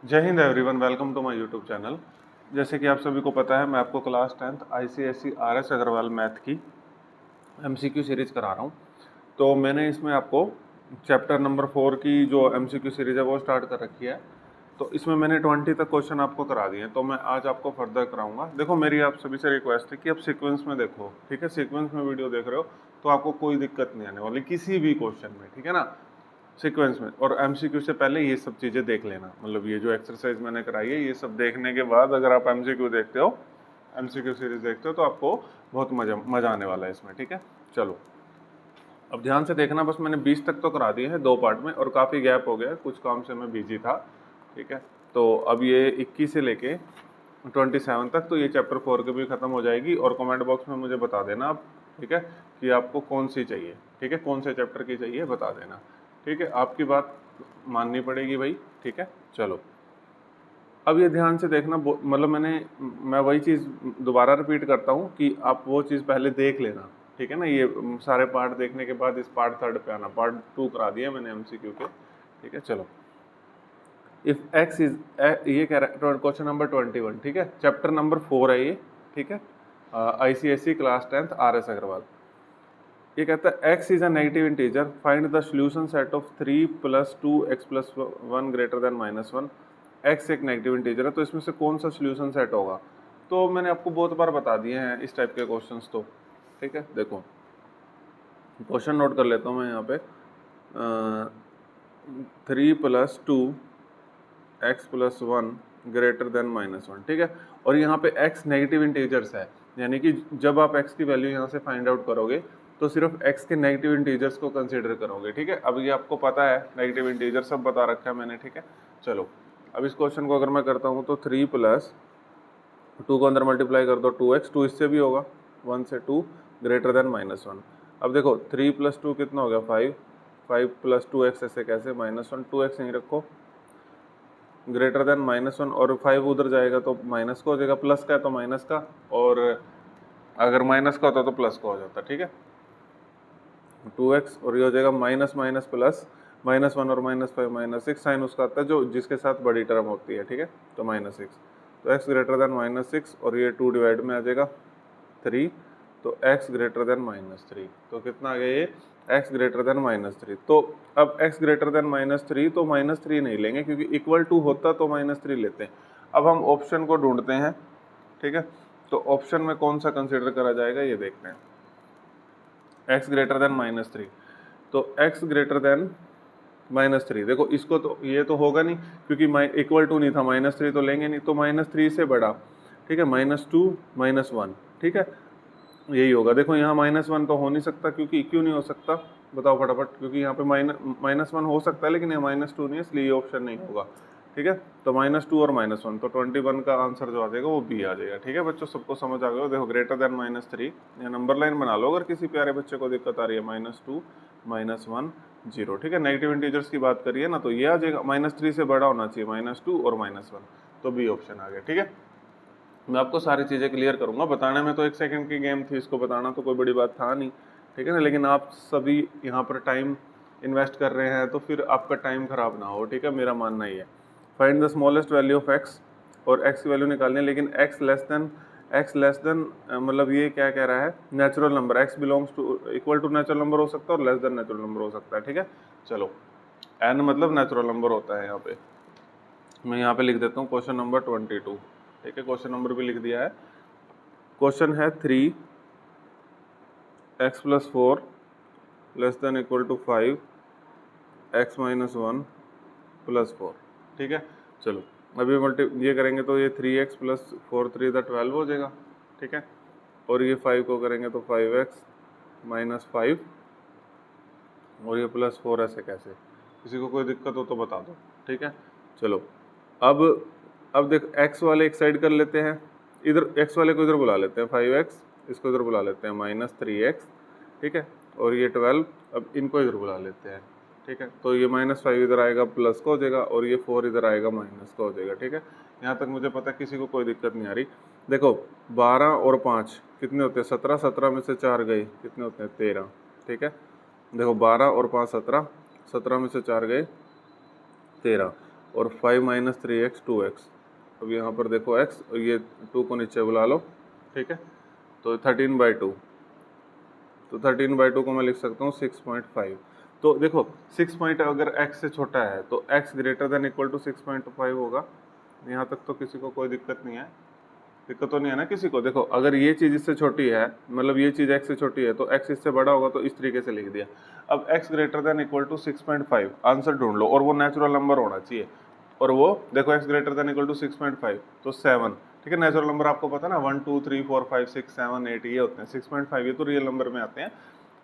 जय हिंद everyone, welcome to my YouTube channel. जैसे कि आप सभी को पता है, मैं आपको class 10th ICSE RS Agarwal math की MCQ सीरीज करा रहा हूँ। तो मैंने इसमें आपको चैप्टर नंबर 4 की जो MCQ सीरीज है वो स्टार्ट कर रखी है। तो इसमें मैंने 20 तक क्वेश्चन आपको करा दिए हैं, तो मैं आज आपको फर्दर कराऊंगा। देखो, मेरी आप सभी से रिक्वेस्ट है कि आप सीक्वेंस में देखो, ठीक है। सीक्वेंस में वीडियो देख रहे हो तो आपको कोई दिक्कत नहीं आने वाली किसी भी क्वेश्चन में, ठीक है ना। सीक्वेंस में और MCQ से पहले ये सब चीज़ें देख लेना, मतलब ये जो एक्सरसाइज मैंने कराई है ये सब देखने के बाद अगर आप MCQ देखते हो, MCQ सीरीज देखते हो, तो आपको बहुत मजा आने वाला है इसमें, ठीक है। चलो, अब ध्यान से देखना। बस मैंने 20 तक तो करा दिए हैं 2 पार्ट में, और काफ़ी गैप हो गया, कुछ काम से मैं बिजी था, ठीक है। तो अब ये 21 से लेके 27 तक तो ये चैप्टर 4 की भी खत्म हो जाएगी। और कमेंट बॉक्स में मुझे बता देना आप, ठीक है, कि आपको कौन सी चाहिए, ठीक है, कौन से चैप्टर की चाहिए बता देना, ठीक है। आपकी बात माननी पड़ेगी भाई, ठीक है। चलो, अब ये ध्यान से देखना, मतलब मैं वही चीज़ दोबारा रिपीट करता हूँ कि आप वो चीज़ पहले देख लेना, ठीक है ना। ये सारे पार्ट देखने के बाद इस पार्ट 3 पे आना। पार्ट 2 करा दिया मैंने MCQ के, ठीक है। चलो, इफ एक्स इज, ये कह रहा है क्वेश्चन नंबर 21, ठीक है। चैप्टर नंबर 4 है ये, ठीक है। ICSE class 10th RS Agarwal. ये कहता है x is a negative integer, find the solution set of 3 + 2x + 1 greater than -1। X एक नेगेटिव इंटीजर है, तो इसमें से कौन सा सॉल्यूशन सेट होगा। तो मैंने आपको बहुत बार बता दिए हैं इस टाइप के क्वेश्चंस, तो ठीक है। देखो, क्वेश्चन नोट कर लेता हूँ मैं यहाँ पे। 3 + 2x + 1 ग्रेटर देन -1, ठीक है। और यहाँ पे x नेगेटिव इंटीजर्स है, यानी कि जब आप x की वैल्यू यहाँ से फाइंड आउट करोगे तो सिर्फ x के नेगेटिव इंटीजर्स को कंसीडर करोगे, ठीक है। अब ये आपको पता है, नेगेटिव इंटीजर सब बता रखा है मैंने, ठीक है। चलो, अब इस क्वेश्चन को अगर मैं करता हूँ तो 3 + 2 को अंदर मल्टीप्लाई कर दो 2x, 2 इससे भी होगा 1 से 2 ग्रेटर देन -1। अब देखो 3 + 2 कितना हो गया 5, 5 + 2x ऐसे कैसे -1, 2x नहीं रखो, ग्रेटर देन -1, और 5 उधर जाएगा तो माइनस का हो जाएगा, प्लस का है तो माइनस का, और अगर माइनस का होता तो प्लस का हो जाता, ठीक है। 2x और ये हो जाएगा माइनस माइनस प्लस, -1 और -5 -6, साइन उसका आता है जो जिसके साथ बड़ी टर्म होती है, ठीक है। तो -6, तो x ग्रेटर देन -6, और ये 2 डिवाइड में आ जाएगा 3, तो x ग्रेटर देन -3, तो कितना आ गया ये x ग्रेटर देन -3। तो अब x ग्रेटर देन -3, तो -3 नहीं लेंगे क्योंकि इक्वल टू होता तो -3 लेते हैं। अब हम ऑप्शन को ढूंढते हैं, ठीक है। तो ऑप्शन में कौन सा कंसिडर करा जाएगा ये देखते हैं। x ग्रेटर देन -3, तो x ग्रेटर देन -3, देखो इसको तो ये तो होगा नहीं क्योंकि इक्वल टू नहीं था, -3 तो लेंगे नहीं, तो -3 से बड़ा, ठीक है, -2 -1, ठीक है, यही होगा। देखो यहाँ -1 तो हो नहीं सकता, क्योंकि क्यों नहीं हो सकता बताओ फटाफट, क्योंकि यहाँ पे -1 हो सकता है लेकिन ये -2 नहीं है, इसलिए ये ऑप्शन नहीं होगा, ठीक है। तो -2 और -1, तो 21 का आंसर जो आ जाएगा वो बी आ जाएगा, ठीक है बच्चों, सबको समझ आ गया। देखो ग्रेटर देन -3, या नंबर लाइन बना लो अगर किसी प्यारे बच्चे को दिक्कत आ रही है, -2 -1 0, ठीक है। नेगेटिव इंटीजर्स की बात करिए ना, तो ये आ जाएगा, -3 से बड़ा होना चाहिए -2 और -1, तो बी ऑप्शन आ गया, ठीक है। मैं आपको सारी चीज़ें क्लियर करूंगा, बताने में तो 1 सेकंड की गेम थी, इसको बताना तो कोई बड़ी बात था नहीं, ठीक है ना। लेकिन आप सभी यहाँ पर टाइम इन्वेस्ट कर रहे हैं तो फिर आपका टाइम खराब ना हो, ठीक है, मेरा मानना ही है। Find the smallest value of x, और x की वैल्यू निकालनी है, लेकिन x लेस देन मतलब ये क्या कह रहा है, natural number, x belongs to equal to natural number हो सकता है और लेस देन नेचुरल नंबर हो सकता है, ठीक है। चलो, n मतलब नेचुरल नंबर होता है यहाँ पे। मैं यहाँ पे लिख देता हूँ क्वेश्चन नंबर 22, ठीक है, क्वेश्चन नंबर भी लिख दिया है। क्वेश्चन है 3x + 4 less than equal to 5, x - 1 + 4, ठीक है। चलो, अभी ये करेंगे तो ये 3x + 4 3 12 हो जाएगा, ठीक है। और ये 5 को करेंगे तो 5x - 5, और ये +4 ऐसे कैसे, किसी को कोई दिक्कत हो तो बता दो, ठीक है। चलो, अब देख x वाले एक साइड कर लेते हैं, इधर x वाले को इधर बुला लेते हैं 5x, इसको इधर बुला लेते हैं -3x, ठीक है। और ये 12, अब इनको इधर बुला लेते हैं, ठीक है। तो ये -5 इधर आएगा प्लस का हो जाएगा, और ये 4 इधर आएगा माइनस का हो जाएगा, ठीक है। यहाँ तक मुझे पता है किसी को कोई दिक्कत नहीं आ रही। देखो 12 और 5 कितने होते हैं 17, 17 में से 4 गए कितने होते हैं 13, ठीक है। देखो 12 और 5 17, 17 में से 4 गए 13, और 5 माइनस 3x 2x। अब यहाँ पर देखो x और ये 2 को नीचे बुला लो, ठीक है, तो 13/2, तो 13/2 को मैं लिख सकता हूँ 6.5। तो देखो 6 पॉइंट अगर x से छोटा है तो x greater than equal to 6.5 होगा। यहाँ तक तो किसी को कोई दिक्कत नहीं है, दिक्कत तो नहीं है ना किसी को। देखो अगर ये चीज़ इससे छोटी है, मतलब ये चीज़ x से छोटी है, तो x इससे बड़ा होगा, तो इस तरीके से लिख दिया। अब x greater than equal to 6.5 answer ढूंढ लो, और वो नेचुरल नंबर होना चाहिए। और वो देखो x greater than equal to 6.5 तो 7, ठीक है। नेचुरल नंबर आपको पता है ना, 1 2 3 4 5 6 7 8 ये होते हैं। 6.5 ये तो रियल नंबर में आते हैं,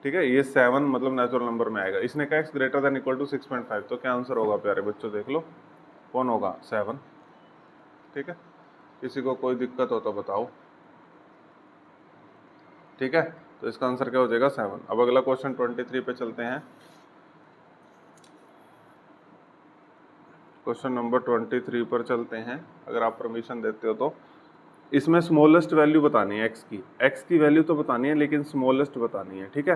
ठीक है। ये 7 मतलब नेचुरल नंबर में आएगा। इसने कहा x greater than equal to 6.5, तो क्या आंसर होगा प्यारे बच्चों, देख लो कौन होगा, 7, ठीक है। किसी को कोई दिक्कत हो तो बताओ, ठीक है। तो इसका आंसर क्या हो जाएगा, 7। अब अगला क्वेश्चन 23 पे चलते हैं। क्वेश्चन नंबर 23 पर चलते हैं, अगर आप परमिशन देते हो तो। इसमें स्मॉलेस्ट वैल्यू बतानी है एक्स की वैल्यू तो बतानी है, लेकिन स्मॉलेस्ट बतानी है, ठीक है।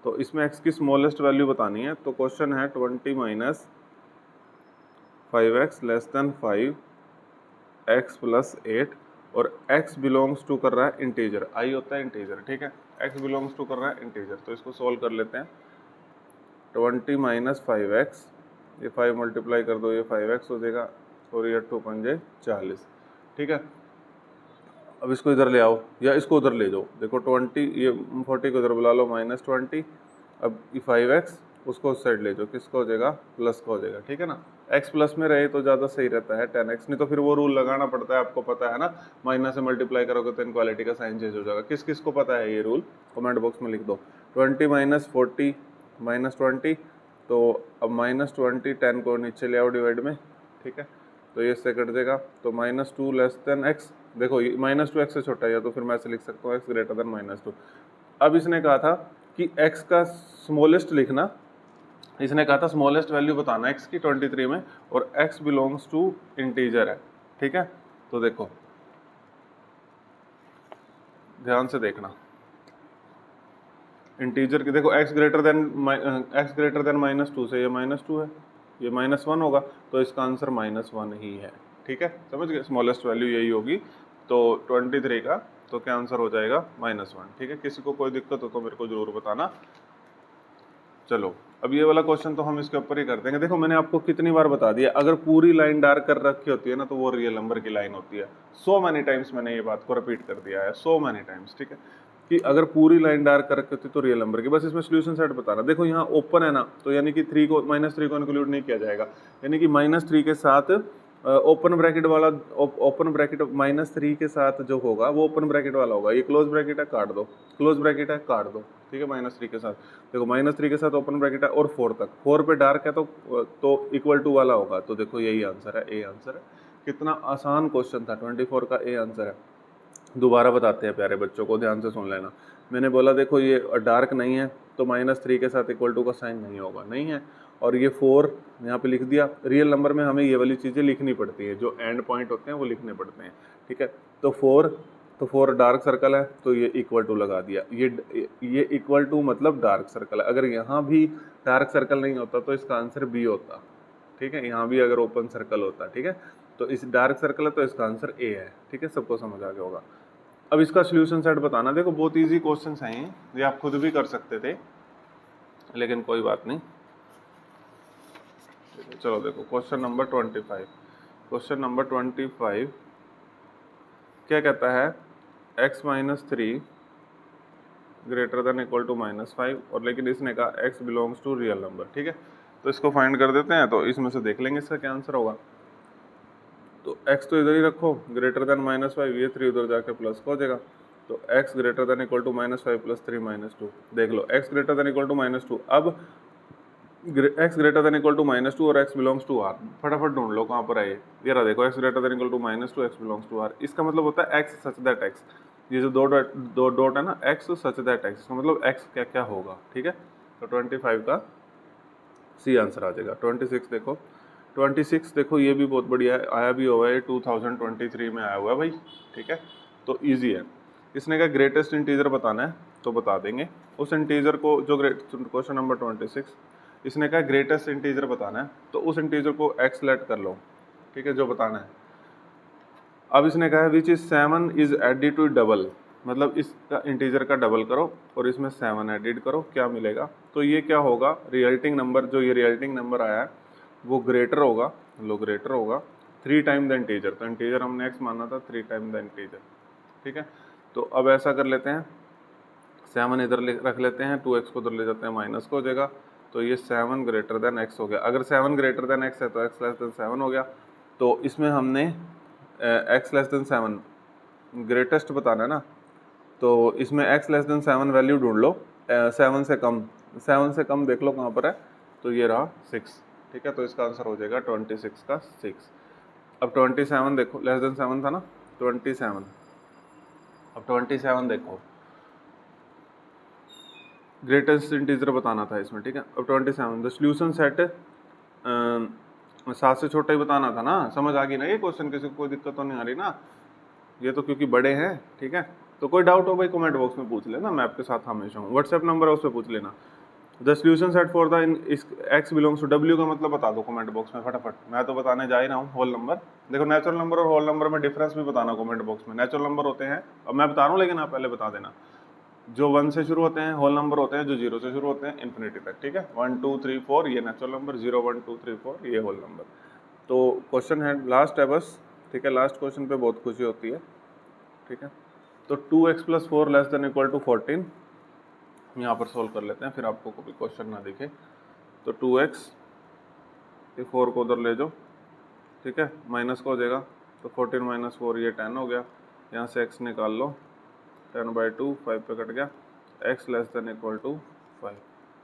तो इसमें एक्स की स्मॉलेस्ट वैल्यू बतानी है। तो क्वेश्चन है 20 minus 5x less than 5 x plus 8, और x बिलोंग्स टू कर रहा है इंटीजर, आई होता है इंटीजर, ठीक है। x बिलोंग्स टू कर रहा है इंटीजर, तो इसको सोल्व कर लेते हैं। 20 माइनस 5x, ये 5 मल्टीप्लाई कर दो, ये 5x हो जाएगा, और ये 2 पंजे 40, ठीक है। अब इसको इधर ले आओ या इसको उधर ले जाओ। देखो 20, ये 40 को इधर बुला लो, -20। अब ये 5x उसको उस साइड ले जाओ, किसका हो जाएगा, प्लस का हो जाएगा, ठीक है ना। x प्लस में रहे तो ज़्यादा सही रहता है 10x, नहीं तो फिर वो रूल लगाना पड़ता है, आपको पता है ना, माइनस से मल्टीप्लाई करोगे तो इनक्वालिटी का साइन चेंज हो जाएगा। किस किस को पता है ये रूल, कमेंट बॉक्स में लिख दो। 20 माइनस 40 -20, तो अब -20 10 को नीचे ले आओ डिवाइड में, ठीक है, तो ये इससे कट देगा। तो -2 लेस देन x, देखो ये -2 x से छोटा है, तो फिर मैं ऐसे लिख सकता हूँ x ग्रेटर देन -2। अब इसने कहा था कि x का स्मॉलेस्ट लिखना, इसने कहा था स्मॉलेस्ट वैल्यू बताना x की 23 में, और x बिलोंग्स टू इंटीजर है, ठीक है। तो देखो ध्यान से देखना, इंटीजर की देखो x ग्रेटर देन -2 से ये -2 है, ये -1 होगा, तो इसका आंसर -1 ही है, ठीक है। समझ गए, स्मॉलेस्ट वैल्यू यही होगी। तो 23 का तो क्या आंसर हो जाएगा, -1, ठीक है। किसी को कोई दिक्कत हो तो मेरे को जरूर बताना। चलो अब ये वाला क्वेश्चन तो हम इसके ऊपर ही कर देंगे। देखो मैंने आपको कितनी बार बता दिया, अगर पूरी लाइन डार्क कर रखी होती है ना, तो वो रियल नंबर की लाइन होती है। सो मैनी टाइम्स मैंने ये बात को रिपीट कर दिया है, सो मैनी टाइम्स, ठीक है, कि अगर पूरी लाइन डार्क कर रखी होती है तो रियल नंबर की। बस इसमें सोल्यूशन सेट बताना। देखो यहाँ ओपन है ना, तो यानी कि -3 को इंक्लूड नहीं किया जाएगा, यानी कि -3 के साथ ओपन ब्रैकेट वाला, ओपन ब्रैकेट -3 के साथ जो होगा वो ओपन ब्रैकेट वाला होगा। ये क्लोज ब्रैकेट है, काट दो, क्लोज ब्रैकेट है, काट दो, ठीक है। -3 के साथ देखो, -3 के साथ ओपन ब्रैकेट है, और 4 तक, 4 पे डार्क है तो इक्वल टू वाला होगा। तो देखो यही आंसर है, ए आंसर है। कितना आसान क्वेश्चन था, 24 का ए आंसर है। दोबारा बताते हैं प्यारे बच्चों को, ध्यान से सुन लेना। मैंने बोला देखो ये डार्क नहीं है, तो -3 के साथ इक्वल टू का साइन नहीं होगा, नहीं है। और ये 4 यहाँ पे लिख दिया। रियल नंबर में हमें ये वाली चीज़ें लिखनी पड़ती है, जो एंड पॉइंट होते हैं वो लिखने पड़ते हैं, ठीक है। तो 4 डार्क सर्कल है, तो ये इक्वल टू लगा दिया। ये इक्वल टू मतलब डार्क सर्कल है। अगर यहाँ भी डार्क सर्कल नहीं होता तो इसका आंसर बी होता, ठीक है। यहाँ भी अगर ओपन सर्कल होता, ठीक है, तो इस डार्क सर्कल है तो इसका आंसर ए है, ठीक है। सबको समझ आ गया होगा। अब इसका सोल्यूशन सेट बताना। देखो बहुत इजी क्वेश्चंस हैं ये आप खुद भी कर सकते थे, लेकिन कोई बात नहीं। चलो देखो क्वेश्चन नंबर 25। क्वेश्चन नंबर 25 क्या कहता है, x minus 3 greater than equal to -5, और लेकिन इसने कहा x belongs to real number, ठीक है। तो इसको फाइंड कर देते हैं, तो इसमें से देख लेंगे इसका क्या आंसर होगा। तो x तो इधर ही रखो, ग्रेटर देन -5, ये 3 उधर जाके प्लस का हो जाएगा। तो x greater than equal to -5 plus 3 -2, देख लो x greater than equal to -2। अब x greater than equal to -2 और x बिलोंग्स टू r, फटाफट ढूंढ लो कहाँ पर है ये रहा। देखो x greater than equal to -2, x belongs to r, इसका मतलब होता है x सच दैट x, ये जो दो डॉट है ना, x सच दैट x, इसका मतलब x क्या क्या होगा, ठीक है। तो 25 का सी आंसर आ जाएगा। 26 देखो, 26 देखो ये भी बहुत बढ़िया है, आया भी हुआ है 2023 में आया हुआ है भाई, ठीक है। तो ईजी है। इसने कहा ग्रेटेस्ट इंटीजर बताना है, तो बता देंगे उस इंटीजर को जो क्वेश्चन नंबर 26, इसने कहा ग्रेटेस्ट इंटीजर बताना है, तो उस इंटीजर को x लेट कर लो, ठीक है, जो बताना है। अब इसने कहा है which is 7 is added to double, मतलब इसका इंटीजर का डबल करो और इसमें 7 एडिड करो, क्या मिलेगा। तो ये क्या होगा, रिजल्टिंग नंबर, जो ये रिजल्टिंग नंबर आया है वो ग्रेटर होगा, लो ग्रेटर होगा 3 टाइम द इंटीजर। तो इंटीजर हमने x माना था, 3 टाइम द इंटीजर, ठीक है। तो अब ऐसा कर लेते हैं, 7 इधर रख लेते हैं, 2x को उधर ले जाते हैं, माइनस को हो जाएगा। तो ये 7 ग्रेटर देन x हो गया। अगर 7 ग्रेटर देन x है तो x लेस देन 7 हो गया। तो इसमें हमने x लेस देन 7 ग्रेटेस्ट बताना है ना, तो इसमें x लेस देन 7 वैल्यू ढूंढ लो। 7 से कम, 7 से कम देख लो कहाँ पर है, तो ये रहा 6, ठीक है। तो इसका आंसर हो जाएगा 26 का 6। अब 27 देखो, लेस देन 7 था ना, 27। अब 27 देखो, ग्रेटेस्ट इंटीजर बताना था इसमें, ठीक है। अब 27 द सॉल्यूशन सेट 7 से छोटा ही बताना था ना, समझ आ गई ना ये क्वेश्चन, किसी को कोई दिक्कत तो नहीं आ रही ना, ये तो क्योंकि बड़े हैं, ठीक है। तो कोई डाउट हो भाई कमेंट बॉक्स में पूछ लेना, मैं आपके साथ हमेशा हूँ। व्हाट्सएप नंबर है उस पर पूछ लेना। The solution set for the इस एक्स बिलोंग्स टू डब्ल्यू का मतलब बता दो कमेंट बॉक्स में फटाफट, मैं तो बताने जा ही रहा हूँ। होल नंबर देखो, नेचुरल नंबर और होल नंबर में डिफरेंस भी बताना कमेंट बॉक्स में। नेचुरल नंबर होते हैं, अब मैं बता रहा हूँ लेकिन आप पहले बता देना, जो 1 से शुरू होते हैं। होल नंबर होते हैं जो 0 से शुरू होते हैं इन्फिनिटी तक, ठीक है। 1 2 3 4 ये नेचुरल नंबर, 0 1 2 3 4 ये होल नंबर। तो क्वेश्चन है लास्ट है बस, ठीक है। लास्ट क्वेश्चन पे बहुत खुशी होती है, ठीक है। तो 2x + 4 less than equal to 14 यहाँ पर सोल्व कर लेते हैं, फिर आपको कोई क्वेश्चन ना दिखे। तो 2x, ये 4 को उधर ले जाओ, ठीक है, माइनस का हो जाएगा। तो 14 - 4 ये 10 हो गया, यहाँ से x निकाल लो, 10/2 5 पे कट गया, x less than equal to 5,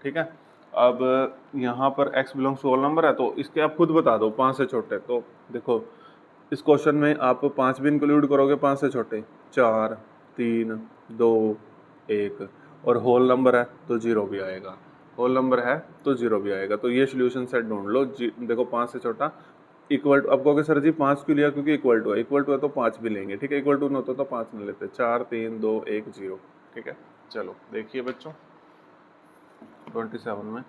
ठीक है। अब यहाँ पर x belongs to whole number है, तो इसके आप खुद बता दो 5 से छोटे। तो देखो इस क्वेश्चन में आप 5 भी इंक्लूड करोगे, 5 से छोटे 4 3 2 1, और होल नंबर है तो 0 भी आएगा, होल नंबर है तो 0 भी आएगा। तो ये सोल्यूशन सेट ढूंढ लो। देखो 5 से छोटा इक्वल टू, अब कहोगे सर जी 5 क्यों लिया, क्योंकि इक्वल टू है, इक्वल टू है तो 5 भी लेंगे, ठीक है। इक्वल टू नहीं होता तो 5 नहीं लेते। 4 3 2 1 0, ठीक है। चलो देखिए बच्चों 27 में,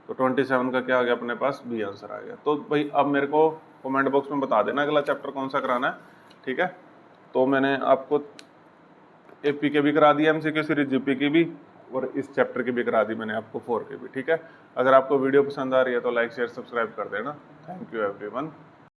तो 27 का क्या आ गया अपने पास, बी आंसर आ गया। तो भाई अब मेरे को कमेंट बॉक्स में बता देना अगला चैप्टर कौन सा कराना है, ठीक है। तो मैंने आपको एपी के भी करा दिया, एमसीक्यू सीरीज जीपी की भी, और इस चैप्टर की भी करा दी मैंने आपको 4 के भी, ठीक है। अगर आपको वीडियो पसंद आ रही है तो लाइक शेयर सब्सक्राइब कर देना। Thank you everyone.